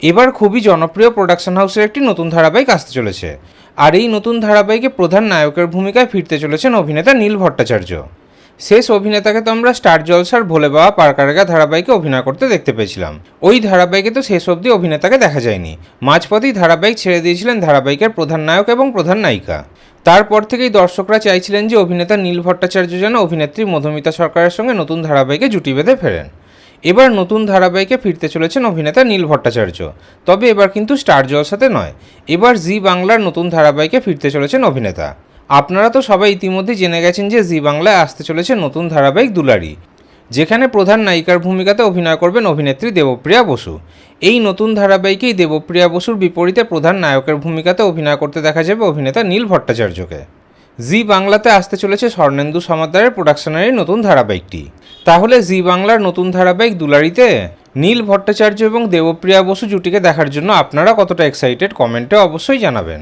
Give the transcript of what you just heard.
এবার খুবই জনপ্রিয় প্রোডাকশন হাউসের একটি নতুন ধারাবাহিক আসতে চলেছে, আর এই নতুন ধারাবাহিকে প্রধান নায়কের ভূমিকায় ফিরতে চলেছেন অভিনেতা নীল ভট্টাচার্য। শেষ অভিনেতাকে তো আমরা স্টার জলসার ভোলে বাবা পারকারেগা ধারাবাহিকে অভিনয় করতে দেখতে পেয়েছিলাম। ওই ধারাবাহিকে তো শেষ অবধি অভিনেতাকে দেখা যায়নি, মাঝপথেই ধারাবাহিক ছেড়ে দিয়েছিলেন ধারাবাহিকের প্রধান নায়ক এবং প্রধান নায়িকা। তারপর থেকেই দর্শকরা চাইছিলেন যে অভিনেতা নীল ভট্টাচার্য যেন অভিনেত্রী মধুমিতা সরকারের সঙ্গে নতুন ধারাবাহিকে জুটি বেঁধে ফেরেন। এবার নতুন ধারাবাহিকে ফিরতে চলেছেন অভিনেতা নীল ভট্টাচার্য, তবে এবার কিন্তু স্টার জলসাতে নয়, এবার জি বাংলার নতুন ধারাবাহিকে ফিরতে চলেছেন অভিনেতা। আপনারা তো সবাই ইতিমধ্যে জেনে গেছেন যে জি বাংলায় আসতে চলেছে নতুন ধারাবাহিক দুলারি, যেখানে প্রধান নায়িকার ভূমিকাতে অভিনয় করবেন অভিনেত্রী দেবপ্রিয়া বসু। এই নতুন ধারাবাহিকেই দেবপ্রিয়া বসুর বিপরীতে প্রধান নায়কের ভূমিকাতে অভিনয় করতে দেখা যাবে অভিনেতা নীল ভট্টাচার্যকে। জি বাংলাতে আসতে চলেছে স্বর্ণেন্দু সমাদ্দারের প্রোডাকশনেরই নতুন ধারাবাহিকটি। তাহলে জি বাংলার নতুন ধারাবাহিক দুলারিতে নীল ভট্টাচার্য এবং দেবপ্রিয়া বসু জুটিকে দেখার জন্য আপনারা কতটা এক্সাইটেড কমেন্টে অবশ্যই জানাবেন।